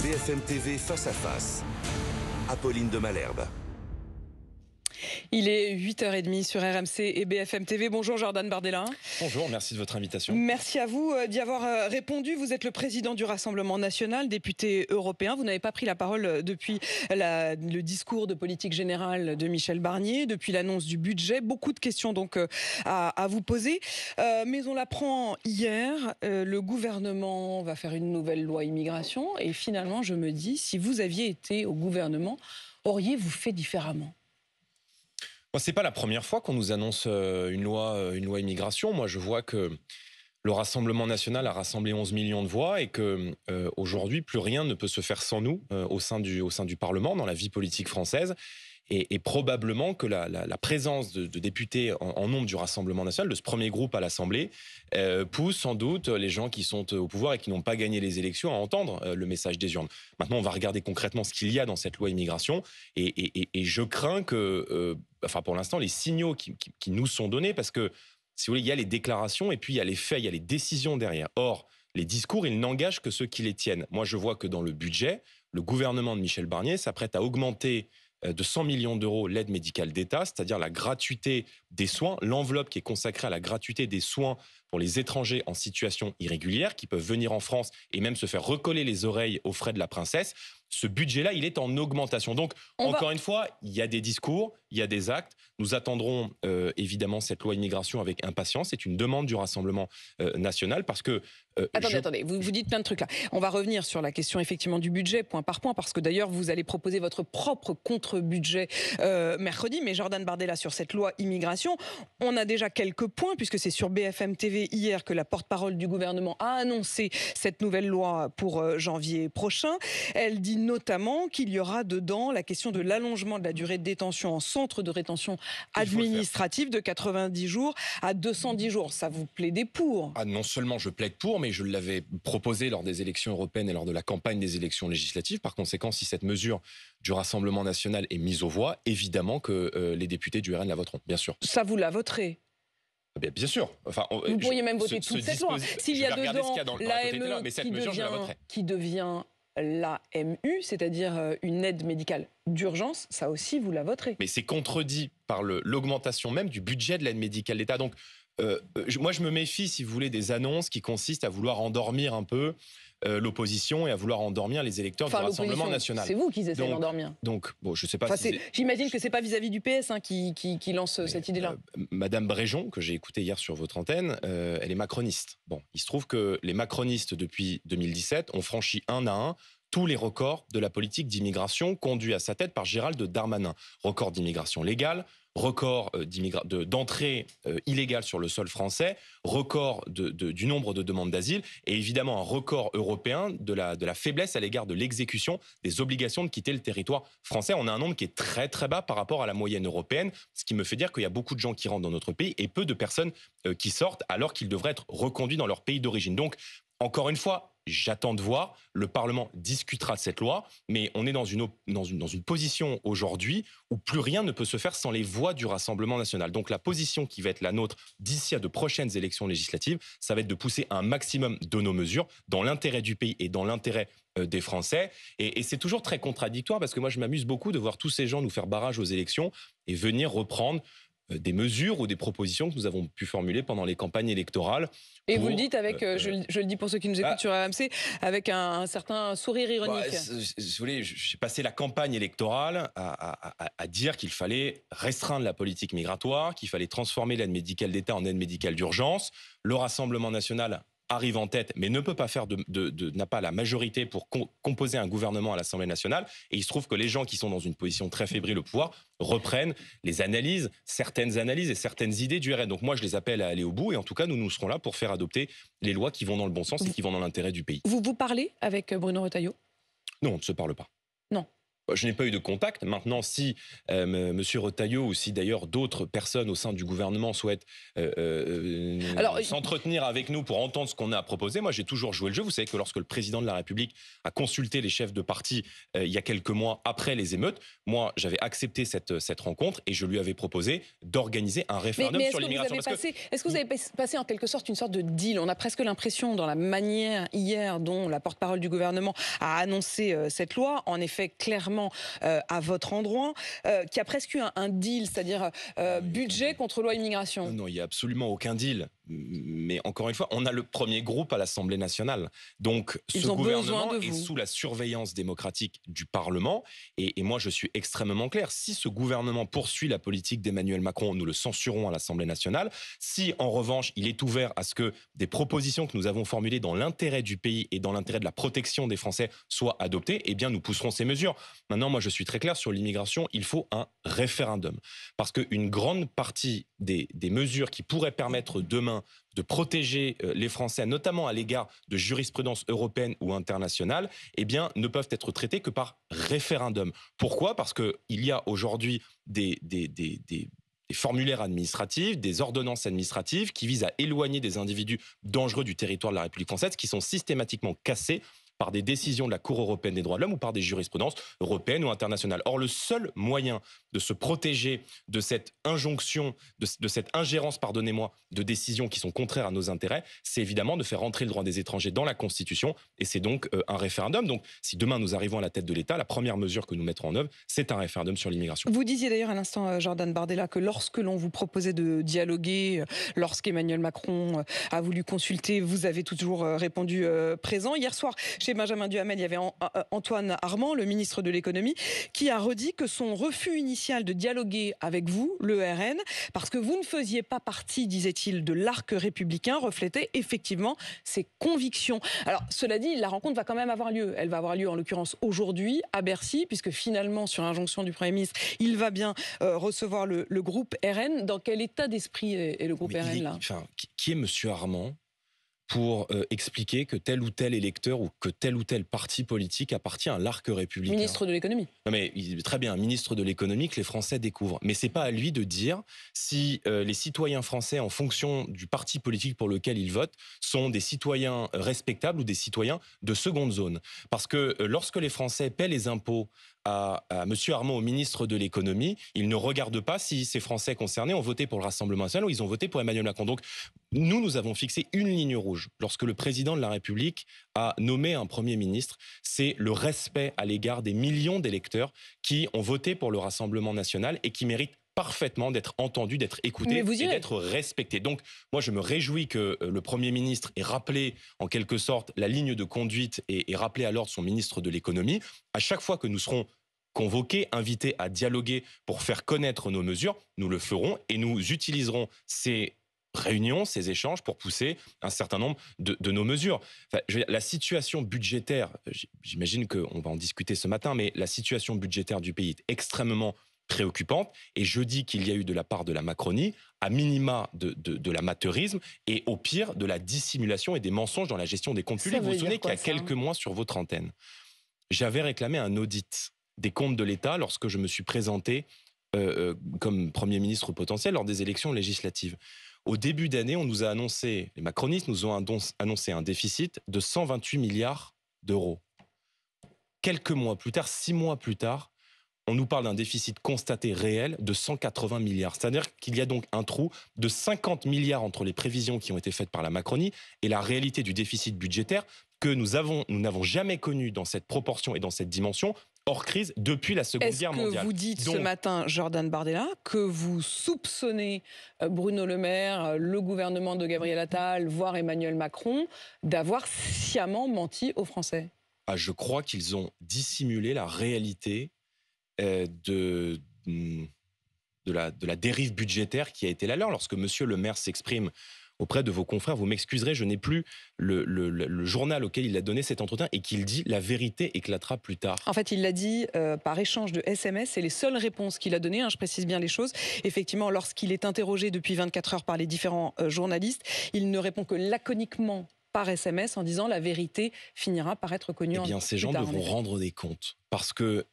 BFM TV Face à Face. Apolline de Malherbe. Il est 8h30 sur RMC et BFM TV. Bonjour Jordan Bardella. Bonjour, merci de votre invitation. Merci à vous d'y avoir répondu. Vous êtes le président du Rassemblement national, député européen. Vous n'avez pas pris la parole depuis le discours de politique générale de Michel Barnier, depuis l'annonce du budget. Beaucoup de questions donc à vous poser. Mais on l'apprend hier, le gouvernement va faire une nouvelle loi immigration. Et finalement, je me dis, si vous aviez été au gouvernement, auriez-vous fait différemment ? Ce n'est pas la première fois qu'on nous annonce une loi immigration. Moi, je vois que le Rassemblement national a rassemblé 11 millions de voix et qu'aujourd'hui, plus rien ne peut se faire sans nous au sein du Parlement, dans la vie politique française. Et probablement que la présence de députés en nombre du Rassemblement national, de ce premier groupe à l'Assemblée, pousse sans doute les gens qui sont au pouvoir et qui n'ont pas gagné les élections à entendre le message des urnes. Maintenant, on va regarder concrètement ce qu'il y a dans cette loi immigration. Et je crains que, pour l'instant, les signaux qui nous sont donnés, parce que, si vous voulez, il y a les déclarations et puis il y a les faits, il y a les décisions derrière. Or, les discours, ils n'engagent que ceux qui les tiennent. Moi, je vois que dans le budget, le gouvernement de Michel Barnier s'apprête à augmenter de 100 millions d'euros l'aide médicale d'État, c'est-à-dire la gratuité des soins, l'enveloppe qui est consacrée à la gratuité des soins pour les étrangers en situation irrégulière, qui peuvent venir en France et même se faire recoller les oreilles aux frais de la princesse. Ce budget-là, il est en augmentation. Donc, encore une fois, il y a des discours, il y a des actes. Nous attendrons évidemment cette loi immigration avec impatience. C'est une demande du Rassemblement national parce que... Attendez, vous dites plein de trucs là. On va revenir sur la question effectivement du budget, point par point, parce que d'ailleurs, vous allez proposer votre propre contre-budget mercredi. Mais Jordan Bardella, sur cette loi immigration, on a déjà quelques points, puisque c'est sur BFM TV hier que la porte-parole du gouvernement a annoncé cette nouvelle loi pour janvier prochain. Elle dit notamment qu'il y aura dedans la question de l'allongement de la durée de détention en centre de rétention administrative de 90 jours à 210 jours. Ça vous plaidez pour ? Non seulement je plaide pour, mais je l'avais proposé lors des élections européennes et lors de la campagne des élections législatives. Par conséquent, si cette mesure du Rassemblement national est mise aux voix, évidemment que les députés du RN la voteront, bien sûr. Ça, vous la voterez ? Bien sûr. Vous pourriez même voter toute cette loi. S'il y a dedans l'AME qui devient l'AMU, c'est-à-dire une aide médicale d'urgence, ça aussi, vous la voterez. Mais c'est contredit par l'augmentation même du budget de l'aide médicale d'État. Donc, moi, je me méfie, si vous voulez, des annonces qui consistent à vouloir endormir un peu l'opposition et à vouloir endormir les électeurs du Rassemblement national. C'est vous qui essaient d'endormir. Donc, je sais pas j'imagine que c'est pas vis-à-vis du PS qui lance cette idée-là. Madame Bréjon, que j'ai écoutée hier sur votre antenne, elle est macroniste. Il se trouve que les macronistes, depuis 2017, ont franchi un à un tous les records de la politique d'immigration conduit à sa tête par Gérald Darmanin. Record d'immigration légale, record d'entrée illégale sur le sol français, record du nombre de demandes d'asile et évidemment un record européen de la faiblesse à l'égard de l'exécution des obligations de quitter le territoire français. On a un nombre qui est très très bas par rapport à la moyenne européenne, ce qui me fait dire qu'il y a beaucoup de gens qui rentrent dans notre pays et peu de personnes qui sortent alors qu'ils devraient être reconduits dans leur pays d'origine. Donc, encore une fois, j'attends de voir. Le Parlement discutera de cette loi, mais on est dans une position aujourd'hui où plus rien ne peut se faire sans les voix du Rassemblement national. Donc la position qui va être la nôtre d'ici à de prochaines élections législatives, ça va être de pousser un maximum de nos mesures dans l'intérêt du pays et dans l'intérêt des Français. Et c'est toujours très contradictoire parce que moi je m'amuse beaucoup de voir tous ces gens nous faire barrage aux élections et venir reprendre des mesures ou des propositions que nous avons pu formuler pendant les campagnes électorales. Et vous le dites avec, je le dis pour ceux qui nous écoutent sur RMC, avec un certain sourire ironique. Si vous voulez, j'ai passé la campagne électorale à dire qu'il fallait restreindre la politique migratoire, qu'il fallait transformer l'aide médicale d'État en aide médicale d'urgence. Le Rassemblement national arrive en tête, mais ne peut pas faire n'a pas la majorité pour composer un gouvernement à l'Assemblée nationale. Et il se trouve que les gens qui sont dans une position très fébrile au pouvoir reprennent les analyses, certaines analyses et certaines idées du RN. Donc moi, je les appelle à aller au bout. Et en tout cas, nous serons là pour faire adopter les lois qui vont dans le bon sens et qui vont dans l'intérêt du pays. Vous parlez avec Bruno Retailleau ? Non, on ne se parle pas. Non. Je n'ai pas eu de contact. Maintenant, si M. Retailleau ou si d'ailleurs d'autres personnes au sein du gouvernement souhaitent s'entretenir avec nous pour entendre ce qu'on a à proposer, moi j'ai toujours joué le jeu. Vous savez que lorsque le président de la République a consulté les chefs de parti il y a quelques mois après les émeutes, moi j'avais accepté cette rencontre et je lui avais proposé d'organiser un référendum sur l'immigration. Est-ce que vous avez passé en quelque sorte une sorte de deal? On a presque l'impression dans la manière hier dont la porte-parole du gouvernement a annoncé cette loi, en effet clairement à votre endroit, qui a presque eu un deal, c'est-à-dire budget contre loi immigration. Non, il n'y a absolument aucun deal. Mais encore une fois, on a le premier groupe à l'Assemblée nationale. Donc ce gouvernement est sous la surveillance démocratique du Parlement. Et moi, je suis extrêmement clair. Si ce gouvernement poursuit la politique d'Emmanuel Macron, nous le censurons à l'Assemblée nationale. Si, en revanche, il est ouvert à ce que des propositions que nous avons formulées dans l'intérêt du pays et dans l'intérêt de la protection des Français soient adoptées, eh bien, nous pousserons ces mesures. Maintenant, moi, je suis très clair sur l'immigration. Il faut un référendum. Parce qu'une grande partie des mesures qui pourraient permettre demain de protéger les Français, notamment à l'égard de jurisprudence européenne ou internationale, eh bien, ne peuvent être traitées que par référendum. Pourquoi ? Parce qu'il y a aujourd'hui des formulaires administratifs, des ordonnances administratives qui visent à éloigner des individus dangereux du territoire de la République française, qui sont systématiquement cassés par des décisions de la Cour européenne des droits de l'homme ou par des jurisprudences européennes ou internationales. Or, le seul moyen de se protéger de cette injonction, de cette ingérence, pardonnez-moi, de décisions qui sont contraires à nos intérêts, c'est évidemment de faire rentrer le droit des étrangers dans la Constitution, et c'est donc un référendum. Donc, si demain nous arrivons à la tête de l'État, la première mesure que nous mettrons en œuvre, c'est un référendum sur l'immigration. Vous disiez d'ailleurs à l'instant, Jordan Bardella, que lorsque l'on vous proposait de dialoguer, lorsqu'Emmanuel Macron a voulu consulter, vous avez toujours répondu présent. Hier soir, chez Benjamin Duhamel, il y avait Antoine Armand, le ministre de l'économie, qui a redit que son refus initial de dialoguer avec vous, le RN, parce que vous ne faisiez pas partie, disait-il, de l'arc républicain, reflétait effectivement ses convictions. Alors, cela dit, la rencontre va quand même avoir lieu. Elle va avoir lieu, en l'occurrence, aujourd'hui, à Bercy, puisque finalement, sur injonction du Premier ministre, il va bien recevoir le groupe RN. Dans quel état d'esprit est le groupe RN, là ? Qui est Monsieur Armand pour expliquer que tel ou tel électeur ou que tel ou tel parti politique appartient à l'arc républicain. Ministre de l'économie. Non mais très bien, ministre de l'économie que les Français découvrent. Mais c'est pas à lui de dire si les citoyens français, en fonction du parti politique pour lequel ils votent, sont des citoyens respectables ou des citoyens de seconde zone. Parce que lorsque les Français paient les impôts à M. Armand, au ministre de l'économie, il ne regarde pas si ces Français concernés ont voté pour le Rassemblement national ou ils ont voté pour Emmanuel Macron. Donc nous avons fixé une ligne rouge. Lorsque le président de la République a nommé un Premier ministre, c'est le respect à l'égard des millions d'électeurs qui ont voté pour le Rassemblement national et qui méritent parfaitement d'être entendus, d'être écoutés et d'être respectés. Donc, moi, je me réjouis que le Premier ministre ait rappelé, en quelque sorte, la ligne de conduite et rappelé à l'ordre son ministre de l'économie. À chaque fois que nous serons convoqués, invités à dialoguer pour faire connaître nos mesures, nous le ferons et nous utiliserons ces réunions, ces échanges pour pousser un certain nombre de nos mesures. Enfin, la situation budgétaire, j'imagine qu'on va en discuter ce matin, mais la situation budgétaire du pays est extrêmement préoccupante, et je dis qu'il y a eu de la part de la Macronie, à minima de l'amateurisme, et au pire de la dissimulation et des mensonges dans la gestion des comptes publics. Vous vous souvenez qu'il y a quelques mois sur votre antenne, j'avais réclamé un audit des comptes de l'État lorsque je me suis présenté comme Premier ministre potentiel lors des élections législatives. Au début d'année, on nous a annoncé, les macronistes nous ont annoncé un déficit de 128 milliards d'euros. Quelques mois plus tard, 6 mois plus tard, on nous parle d'un déficit constaté réel de 180 milliards. C'est-à-dire qu'il y a donc un trou de 50 milliards entre les prévisions qui ont été faites par la Macronie et la réalité du déficit budgétaire que nous n'avons jamais connu dans cette proportion et dans cette dimension hors crise depuis la Seconde Guerre mondiale. Est-ce que vous dites ce matin, Jordan Bardella, que vous soupçonnez Bruno Le Maire, le gouvernement de Gabriel Attal, voire Emmanuel Macron, d'avoir sciemment menti aux Français ? Je crois qu'ils ont dissimulé la réalité de la dérive budgétaire qui a été la leur. Lorsque Monsieur Le Maire s'exprime auprès de vos confrères, vous m'excuserez, je n'ai plus le journal auquel il a donné cet entretien, et qu'il dit « la vérité éclatera plus tard ». En fait, il l'a dit par échange de SMS, c'est les seules réponses qu'il a données, je précise bien les choses. Effectivement, lorsqu'il est interrogé depuis 24 heures par les différents journalistes, il ne répond que laconiquement par SMS en disant la vérité finira par être connue. Eh bien, ces gens devront rendre des comptes parce que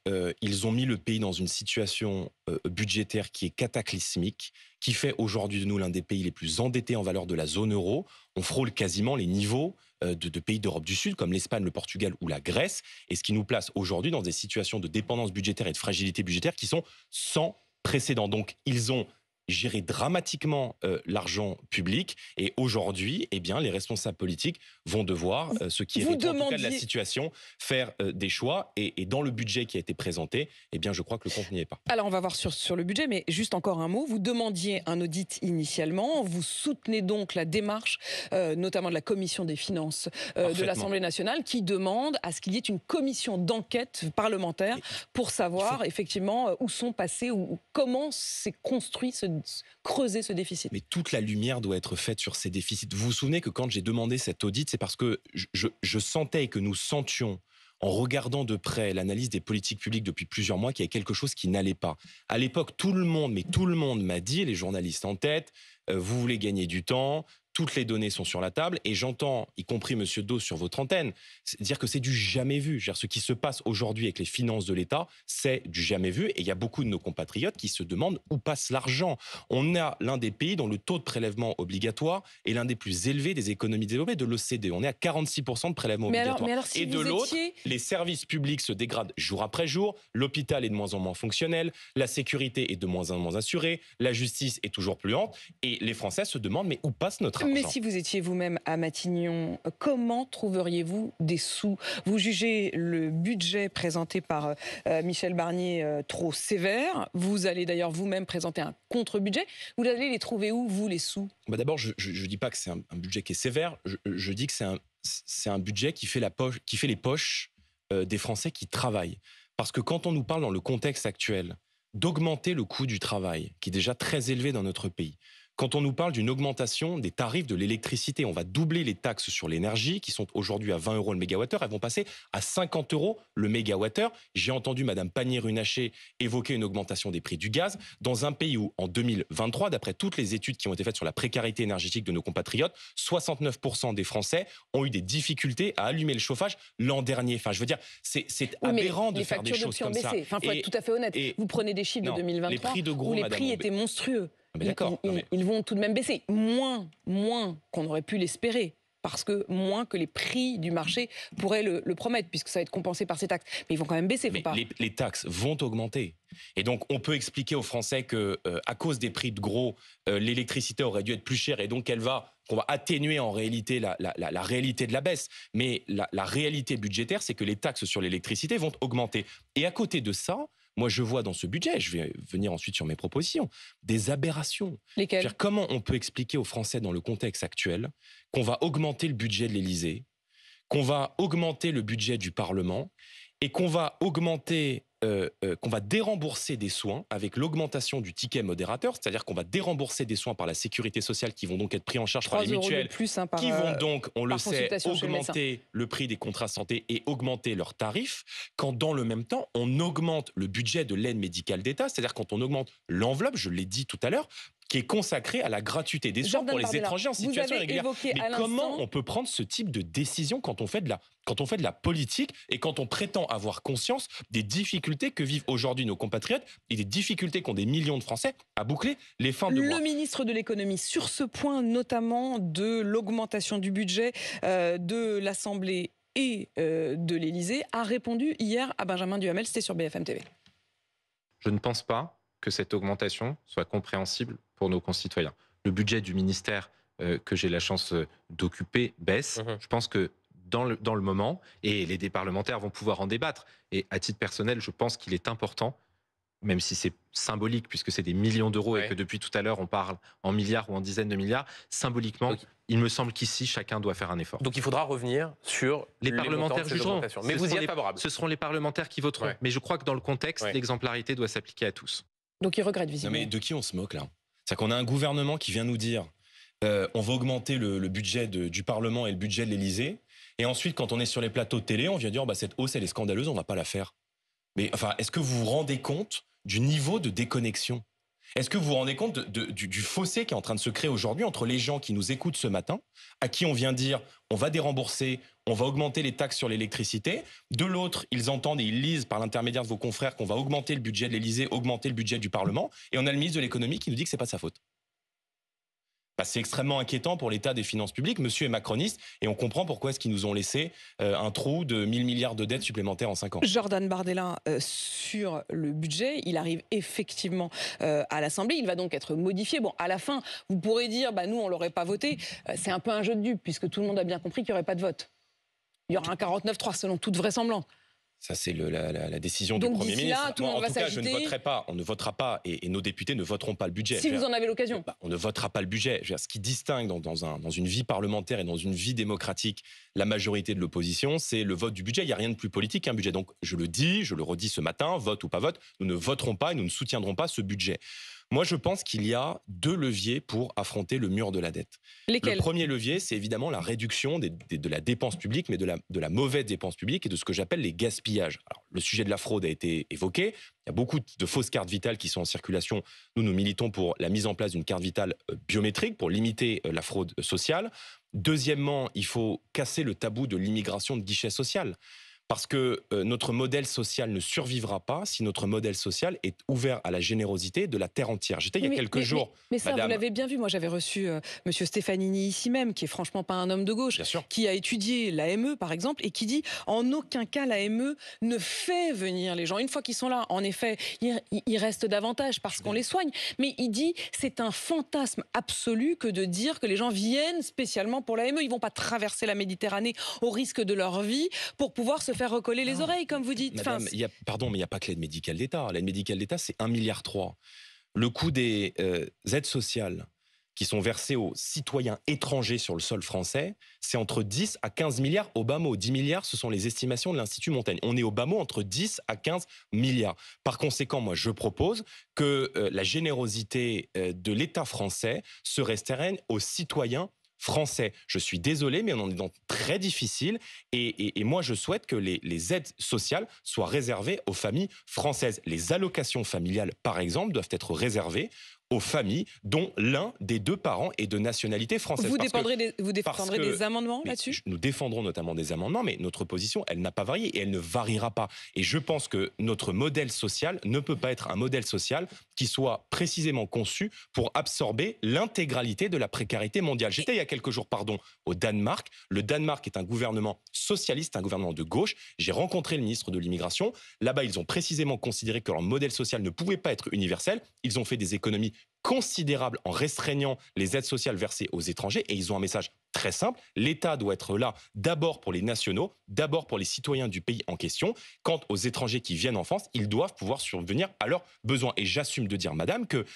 ils ont mis le pays dans une situation budgétaire qui est cataclysmique, qui fait aujourd'hui de nous l'un des pays les plus endettés en valeur de la zone euro. On frôle quasiment les niveaux de pays d'Europe du Sud, comme l'Espagne, le Portugal ou la Grèce, et ce qui nous place aujourd'hui dans des situations de dépendance budgétaire et de fragilité budgétaire qui sont sans précédent. Donc, ils ont gérer dramatiquement l'argent public. Et aujourd'hui, eh bien, les responsables politiques vont devoir, ce qui est en tout cas de la situation, faire des choix. Et dans le budget qui a été présenté, eh bien, je crois que le compte n'y est pas. Alors, on va voir sur le budget, mais juste encore un mot. Vous demandiez un audit initialement. Vous soutenez donc la démarche, notamment de la Commission des finances de l'Assemblée nationale, qui demande à ce qu'il y ait une commission d'enquête parlementaire pour savoir effectivement où sont passés ou comment s'est construit creuser ce déficit. Mais toute la lumière doit être faite sur ces déficits. Vous vous souvenez que quand j'ai demandé cet audit, c'est parce que je sentais que nous sentions, en regardant de près l'analyse des politiques publiques depuis plusieurs mois, qu'il y avait quelque chose qui n'allait pas. À l'époque, tout le monde m'a dit, les journalistes en tête, vous voulez gagner du temps, toutes les données sont sur la table, et j'entends, y compris Monsieur Dos sur votre antenne, dire que c'est du jamais vu. Ce qui se passe aujourd'hui avec les finances de l'État, c'est du jamais vu, et il y a beaucoup de nos compatriotes qui se demandent où passe l'argent. On a l'un des pays dont le taux de prélèvement obligatoire est l'un des plus élevés des économies développées de l'OCDE. On est à 46% de prélèvement obligatoire. Mais alors, si et de l'autre, les services publics se dégradent jour après jour, l'hôpital est de moins en moins fonctionnel, la sécurité est de moins en moins assurée, la justice est toujours plus lente, et les Français se demandent mais où passe notre argent ? Mais si vous étiez vous-même à Matignon, comment trouveriez-vous des sous? Vous jugez le budget présenté par Michel Barnier trop sévère. Vous allez d'ailleurs vous-même présenter un contre-budget. Vous allez les trouver où, vous, les sous? D'abord, je ne dis pas que c'est un budget qui est sévère. Je dis que c'est un budget qui fait les poches des Français qui travaillent. Parce que quand on nous parle dans le contexte actuel d'augmenter le coût du travail, qui est déjà très élevé dans notre pays, quand on nous parle d'une augmentation des tarifs de l'électricité, on va doubler les taxes sur l'énergie, qui sont aujourd'hui à 20 € le mégawattheure, elles vont passer à 50 € le mégawattheure. J'ai entendu Madame Pannier-Runacher évoquer une augmentation des prix du gaz, dans un pays où, en 2023, d'après toutes les études qui ont été faites sur la précarité énergétique de nos compatriotes, 69% des Français ont eu des difficultés à allumer le chauffage l'an dernier. Enfin, je veux dire, c'est aberrant de faire des choses comme ça. Enfin, faut être tout à fait honnête. Vous prenez des chiffres de 2023 les prix de gros, où les prix étaient monstrueux. Ils vont tout de même baisser, moins qu'on aurait pu l'espérer, parce que moins que les prix du marché pourraient le promettre, puisque ça va être compensé par ces taxes. Mais ils vont quand même baisser, faut pas. Les taxes vont augmenter. Et donc, on peut expliquer aux Français que, à cause des prix de gros, l'électricité aurait dû être plus chère et donc qu'on va atténuer en réalité la réalité de la baisse. Mais la réalité budgétaire, c'est que les taxes sur l'électricité vont augmenter. Et à côté de ça, moi, je vois dans ce budget, je vais venir ensuite sur mes propositions, des aberrations. Lesquelles ? Comment on peut expliquer aux Français dans le contexte actuel qu'on va augmenter le budget de l'Élysée, qu'on va augmenter le budget du Parlement et qu'on va augmenter, qu'on va dérembourser des soins avec l'augmentation du ticket modérateur, c'est-à-dire qu'on va dérembourser des soins par la sécurité sociale qui vont donc être pris en charge par les mutuelles, qui vont donc, on le sait, augmenter le prix des contrats santé et augmenter leurs tarifs, quand dans le même temps, on augmente le budget de l'aide médicale d'État, c'est-à-dire quand on augmente l'enveloppe, je l'ai dit tout à l'heure, qui est consacrée à la gratuité des soins pour les étrangers en situation irrégulière. Mais comment on peut prendre ce type de décision quand on fait de la politique et quand on prétend avoir conscience des difficultés que vivent aujourd'hui nos compatriotes et des difficultés qu'ont des millions de Français à boucler les fins de mois. Le ministre de l'économie, sur ce point notamment de l'augmentation du budget de l'Assemblée et de l'Élysée, a répondu hier à Benjamin Duhamel, c'était sur BFM TV. Je ne pense pas que cette augmentation soit compréhensible pour nos concitoyens. Le budget du ministère que j'ai la chance d'occuper baisse. Je pense que dans le moment, et les parlementaires vont pouvoir en débattre, et à titre personnel, je pense qu'il est important, même si c'est symbolique, puisque c'est des millions d'euros et que depuis tout à l'heure, on parle en milliards ou en dizaines de milliards, symboliquement, il me semble qu'ici, chacun doit faire un effort. Donc il faudra revenir sur les parlementaires jugeront. Mais vous y êtes favorable. Ce seront les parlementaires qui voteront. Ouais. Mais je crois que dans le contexte, l'exemplarité doit s'appliquer à tous. Donc il regrette visiblement. Non mais de qui on se moque là? C'est-à-dire qu'on a un gouvernement qui vient nous dire on va augmenter le budget du Parlement et le budget de l'Élysée. Et ensuite, quand on est sur les plateaux de télé, on vient dire cette hausse, elle est scandaleuse, on ne va pas la faire. Mais enfin, est-ce que vous vous rendez compte du niveau de déconnexion? Est-ce que vous vous rendez compte du fossé qui est en train de se créer aujourd'hui entre les gens qui nous écoutent ce matin, à qui on vient dire on va dérembourser, on va augmenter les taxes sur l'électricité. De l'autre, ils entendent et ils lisent par l'intermédiaire de vos confrères qu'on va augmenter le budget de l'Élysée, augmenter le budget du Parlement. Et on a le ministre de l'économie qui nous dit que c'est pas sa faute. C'est extrêmement inquiétant pour l'état des finances publiques. Monsieur est macroniste et on comprend pourquoi est-ce qu'ils nous ont laissé un trou de 1000 milliards de dettes supplémentaires en 5 ans. Jordan Bardella, sur le budget, il arrive effectivement à l'Assemblée. Il va donc être modifié. Bon, à la fin, vous pourrez dire, nous, on ne l'aurait pas voté. C'est un peu un jeu de dupes, puisque tout le monde a bien compris qu'il n'y aurait pas de vote. Il y aura un 49-3, selon toute vraisemblance. Ça, c'est la décision du Premier ministre. Moi, en tout cas, je ne voterai pas. On ne votera pas et nos députés ne voteront pas le budget. Si vous en avez l'occasion. On ne votera pas le budget. Ce qui distingue dans une vie parlementaire et dans une vie démocratique la majorité de l'opposition, c'est le vote du budget. Il n'y a rien de plus politique qu'un budget. Donc, je le dis, je le redis ce matin, vote ou pas vote, nous ne voterons pas et nous ne soutiendrons pas ce budget. Moi, je pense qu'il y a 2 leviers pour affronter le mur de la dette. Lesquels ? Le premier levier, c'est évidemment la réduction de la dépense publique, mais de la mauvaise dépense publique et de ce que j'appelle les gaspillages. Alors, le sujet de la fraude a été évoqué. Il y a beaucoup de fausses cartes vitales qui sont en circulation. Nous militons pour la mise en place d'une carte vitale biométrique pour limiter la fraude sociale. Deuxièmement, il faut casser le tabou de l'immigration de guichet social. Parce que notre modèle social ne survivra pas si notre modèle social est ouvert à la générosité de la terre entière. J'étais il y a quelques jours... Mais ça, madame... vous l'avez bien vu. Moi, j'avais reçu Monsieur Stefanini ici même, qui est franchement pas un homme de gauche, qui a étudié l'AME, par exemple, et qui dit en aucun cas l'AME ne fait venir les gens. Une fois qu'ils sont là, en effet, ils restent davantage parce qu'on les soigne. Mais il dit c'est un fantasme absolu que de dire que les gens viennent spécialement pour l'AME. Ils vont pas traverser la Méditerranée au risque de leur vie pour pouvoir se faire recoller les oreilles, comme vous dites. Madame, mais il n'y a pas que l'aide médicale d'État. L'aide médicale d'État, c'est 1,3 milliard. Le coût des aides sociales qui sont versées aux citoyens étrangers sur le sol français, c'est entre 10 à 15 milliards au bas mot. 10 milliards, ce sont les estimations de l'Institut Montaigne. On est au bas mot entre 10 à 15 milliards. Par conséquent, moi, je propose que la générosité de l'État français se restreigne aux citoyens français. Je suis désolé, mais on en est dans très difficile. Et moi, je souhaite que les aides sociales soient réservées aux familles françaises. Les allocations familiales, par exemple, doivent être réservées aux familles dont l'un des 2 parents est de nationalité française. Vous défendrez des amendements là-dessus ? Nous défendrons notamment des amendements, mais notre position, elle n'a pas varié et elle ne variera pas. Et je pense que notre modèle social ne peut pas être un modèle social qui soit précisément conçu pour absorber l'intégralité de la précarité mondiale. J'étais il y a quelques jours, au Danemark. Le Danemark est un gouvernement socialiste, un gouvernement de gauche. J'ai rencontré le ministre de l'Immigration. Là-bas, ils ont précisément considéré que leur modèle social ne pouvait pas être universel. Ils ont fait des économies considérable en restreignant les aides sociales versées aux étrangers et ils ont un message très simple. L'État doit être là d'abord pour les nationaux, d'abord pour les citoyens du pays en question. Quant aux étrangers qui viennent en France, ils doivent pouvoir survenir à leurs besoins. Et j'assume de dire, madame, que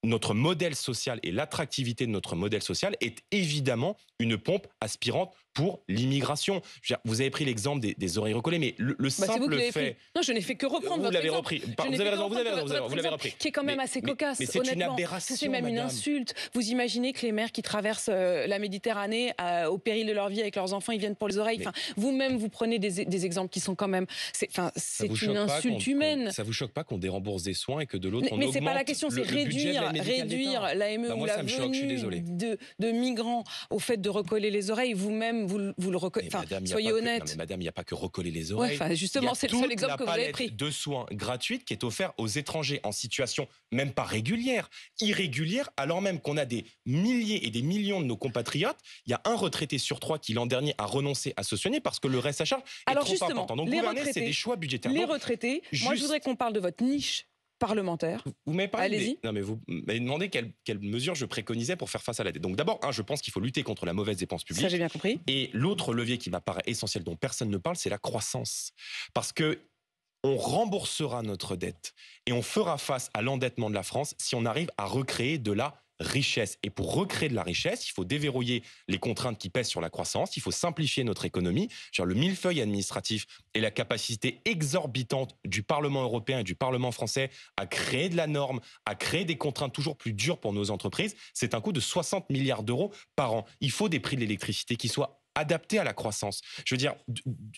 notre modèle social et l'attractivité de notre modèle social est évidemment une pompe aspirante pour l'immigration. Vous avez pris l'exemple des oreilles recollées, mais le simple fait... Non, je n'ai fait que reprendre votre exemple. Vous avez raison, vous l'avez repris. Qui est quand même assez cocasse, mais c'est honnêtement. Une aberration, c'est même une insulte. Vous imaginez que les mères qui traversent la Méditerranée au péril de leur vie avec leurs enfants, ils viennent pour les oreilles. Vous-même, vous prenez des exemples qui sont quand même... C'est une insulte humaine. Ça vous choque pas qu'on dérembourse des soins et que de l'autre, on augmente... Mais c'est pas la question, c'est réduire l'AME ou la venue de migrants au fait de recoller les oreilles. Vous-même, vous le recollez. Soyez honnête. Madame, il n'y a pas que recoller les oreilles. Justement, c'est le seul exemple que vous avez pris. De soins gratuites qui est offert aux étrangers en situation même pas régulière, irrégulière, alors même qu'on a des milliers et des millions de nos compatriotes. Il y a un retraité sur 3 qui l'an dernier a renoncé à se soigner parce que le reste à charge est trop important. Donc gouverner, c'est des choix budgétaires. Les retraités, moi je voudrais qu'on parle de votre niche parlementaire. Vous m'avez parlé. Allez-y. Non, mais vous m'avez demandé quelles mesures je préconisais pour faire face à la dette. Donc d'abord, je pense qu'il faut lutter contre la mauvaise dépense publique. Ça, j'ai bien compris. Et l'autre levier qui m'apparaît essentiel, dont personne ne parle, c'est la croissance. Parce que on remboursera notre dette et on fera face à l'endettement de la France si on arrive à recréer de la richesse. Et pour recréer de la richesse, il faut déverrouiller les contraintes qui pèsent sur la croissance, il faut simplifier notre économie. Le millefeuille administratif et la capacité exorbitante du Parlement européen et du Parlement français à créer de la norme, à créer des contraintes toujours plus dures pour nos entreprises, c'est un coût de 60 milliards d'euros par an. Il faut des prix de l'électricité qui soient adapté à la croissance. Je veux dire,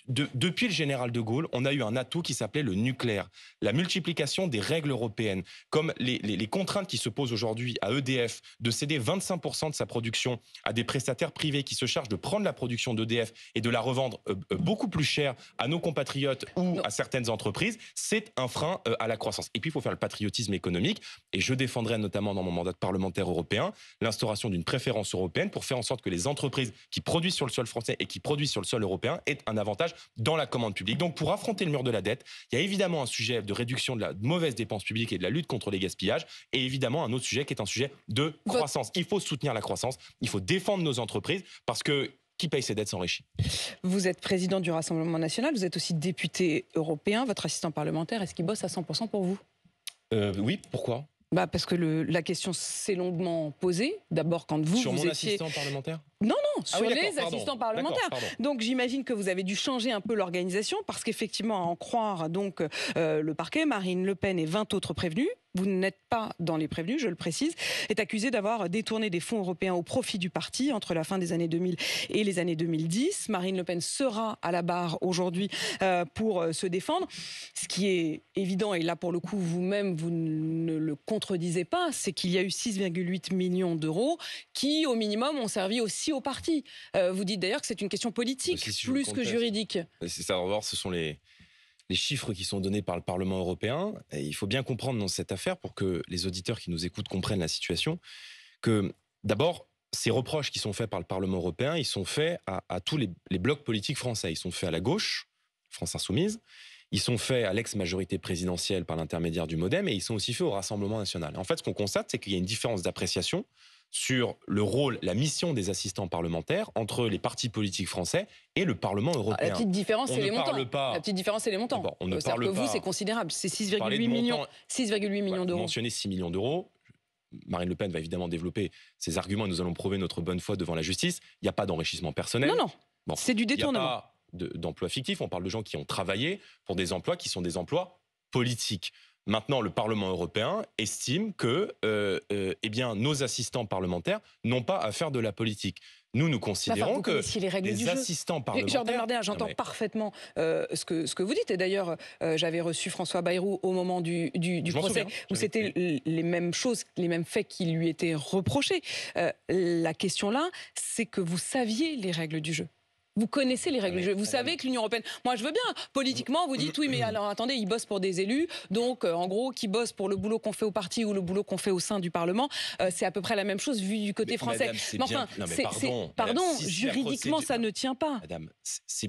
depuis le général de Gaulle, on a eu un atout qui s'appelait le nucléaire, la multiplication des règles européennes, comme les contraintes qui se posent aujourd'hui à EDF de céder 25% de sa production à des prestataires privés qui se chargent de prendre la production d'EDF et de la revendre beaucoup plus cher à nos compatriotes ou à certaines entreprises, c'est un frein à la croissance. Et puis, il faut faire le patriotisme économique, et je défendrai notamment dans mon mandat de parlementaire européen l'instauration d'une préférence européenne pour faire en sorte que les entreprises qui produisent sur le sol français et qui produisent sur le sol européen aient un avantage dans la commande publique. Donc, pour affronter le mur de la dette, il y a évidemment un sujet de réduction de la mauvaise dépense publique et de la lutte contre les gaspillages, et évidemment un autre sujet qui est un sujet de croissance. Il faut soutenir la croissance, il faut défendre nos entreprises, parce que qui paye ses dettes s'enrichit. Vous êtes président du Rassemblement national, vous êtes aussi député européen. Votre assistant parlementaire, est-ce qu'il bosse à 100% pour vous ? Oui, pourquoi ? Parce que la question s'est longuement posée. D'abord, quand vous Sur mon étiez... assistant parlementaire ? Non, sur oui, les assistants parlementaires. Donc j'imagine que vous avez dû changer un peu l'organisation, parce qu'effectivement, à en croire donc le parquet, Marine Le Pen et 20 autres prévenus, vous n'êtes pas dans les prévenus, je le précise, est accusé d'avoir détourné des fonds européens au profit du parti entre la fin des années 2000 et les années 2010. Marine Le Pen sera à la barre aujourd'hui pour se défendre. Ce qui est évident, et là pour le coup vous-même vous ne le contredisez pas, c'est qu'il y a eu 6,8 millions d'euros qui au minimum ont servi aussi au parti. Vous dites d'ailleurs que c'est une question politique plus que juridique. C'est ça, ce sont les chiffres qui sont donnés par le Parlement européen. Et il faut bien comprendre dans cette affaire, pour que les auditeurs qui nous écoutent comprennent la situation, que d'abord, ces reproches qui sont faits par le Parlement européen, ils sont faits à tous les blocs politiques français. Ils sont faits à la gauche, France Insoumise, ils sont faits à l'ex-majorité présidentielle par l'intermédiaire du MoDem, et ils sont aussi faits au Rassemblement national. En fait, ce qu'on constate, c'est qu'il y a une différence d'appréciation sur le rôle, la mission des assistants parlementaires entre les partis politiques français et le Parlement européen. La petite différence, c'est les montants. La petite différence, c'est les montants. Bon, on ne C'est-à-dire que vous, c'est considérable. C'est 6,8 millions d'euros. Mentionner 6 millions d'euros. Marine Le Pen va évidemment développer ses arguments et nous allons prouver notre bonne foi devant la justice. Il n'y a pas d'enrichissement personnel. Non. C'est du détournement. Il n'y a pas d'emplois fictifs. On parle de gens qui ont travaillé pour des emplois qui sont des emplois politiques. Maintenant, le Parlement européen estime que nos assistants parlementaires n'ont pas à faire de la politique. Nous considérons que les assistants parlementaires... Jordan Bardella, j'entends parfaitement ce que vous dites. Et d'ailleurs, j'avais reçu François Bayrou au moment du procès, où c'était les mêmes choses, les mêmes faits qui lui étaient reprochés. La question là, c'est que vous saviez les règles du jeu. Vous connaissez les règles du jeu. Vous savez que l'Union européenne... Moi, je veux bien. Politiquement, vous dites, oui, mais alors, attendez, ils bossent pour des élus. Donc, en gros, qui bossent pour le boulot qu'on fait au parti ou le boulot qu'on fait au sein du Parlement, c'est à peu près la même chose vu du côté français. Madame, juridiquement, ça ne tient pas. Madame,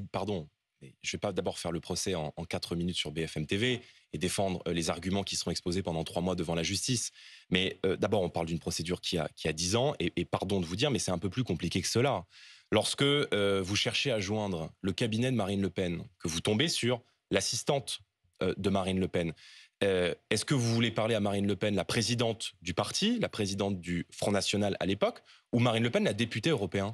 pardon. Mais je ne vais pas d'abord faire le procès en 4 minutes sur BFM TV et défendre les arguments qui seront exposés pendant 3 mois devant la justice. Mais d'abord, on parle d'une procédure qui a 10 ans. Et pardon de vous dire, mais c'est un peu plus compliqué que cela. Lorsque vous cherchez à joindre le cabinet de Marine Le Pen, que vous tombez sur l'assistante de Marine Le Pen, est-ce que vous voulez parler à Marine Le Pen, la présidente du parti, la présidente du Front National à l'époque, ou Marine Le Pen, la députée européenne ?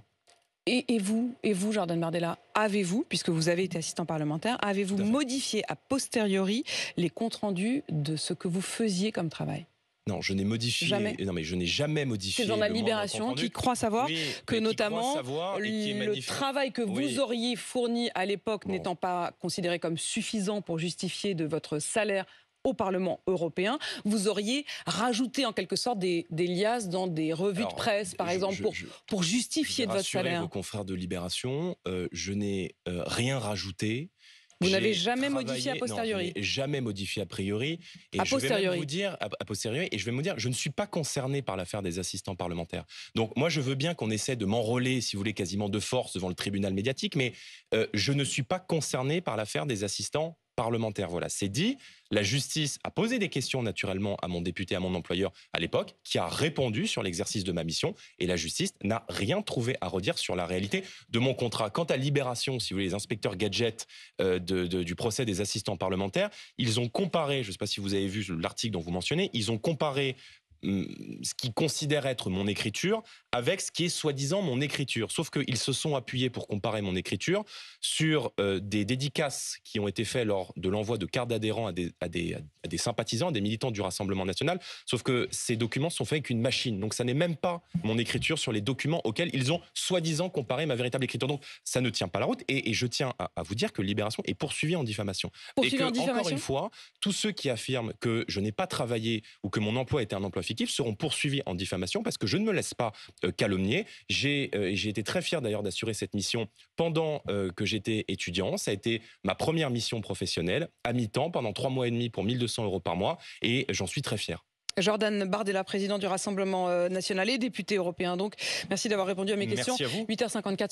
Et vous, Jordan Bardella, avez-vous, puisque vous avez été assistant parlementaire, avez-vous modifié a posteriori les comptes rendus de ce que vous faisiez comme travail ? Non, je n'ai modifié. Jamais. Non, mais je n'ai jamais modifié. C'est dans la Libération qui croit savoir que notamment le travail que vous auriez fourni à l'époque n'étant pas considéré comme suffisant pour justifier de votre salaire au Parlement européen, vous auriez rajouté en quelque sorte des liasses dans des revues de presse, par exemple, pour justifier de votre salaire. Vos confrères de Libération, je n'ai rien rajouté. Vous n'avez jamais modifié a posteriori ? Non, jamais modifié a priori. Et a posteriori. Je vais vous dire, a posteriori, et je vais vous dire, je ne suis pas concerné par l'affaire des assistants parlementaires. Donc moi, je veux bien qu'on essaie de m'enrôler, si vous voulez, quasiment de force devant le tribunal médiatique, mais je ne suis pas concerné par l'affaire des assistants parlementaire. Voilà, c'est dit. La justice a posé des questions naturellement à mon député, à mon employeur à l'époque, qui a répondu sur l'exercice de ma mission, et la justice n'a rien trouvé à redire sur la réalité de mon contrat. Quant à Libération, si vous voulez, les inspecteurs gadgets du procès des assistants parlementaires, ils ont comparé, je ne sais pas si vous avez vu l'article dont vous mentionnez, ils ont comparé ce qu'ils considèrent être mon écriture avec ce qui est soi-disant mon écriture. Sauf qu'ils se sont appuyés pour comparer mon écriture sur des dédicaces qui ont été faites lors de l'envoi de cartes d'adhérents à des sympathisants, à des militants du Rassemblement national. Sauf que ces documents sont faits avec une machine. Donc ça n'est même pas mon écriture sur les documents auxquels ils ont soi-disant comparé ma véritable écriture. Donc ça ne tient pas la route. Et je tiens à vous dire que Libération est poursuivi en diffamation. Encore une fois, tous ceux qui affirment que je n'ai pas travaillé ou que mon emploi était un emploi fictif seront poursuivis en diffamation parce que je ne me laisse pas calomnier. J'ai été très fier d'ailleurs d'assurer cette mission pendant que j'étais étudiant. Ça a été ma première mission professionnelle à mi-temps pendant 3 mois et demi pour 1 200 € par mois et j'en suis très fier. Jordan Bardella, président du Rassemblement national et député européen. Donc, merci d'avoir répondu à mes questions. Merci à vous. 8h54 sur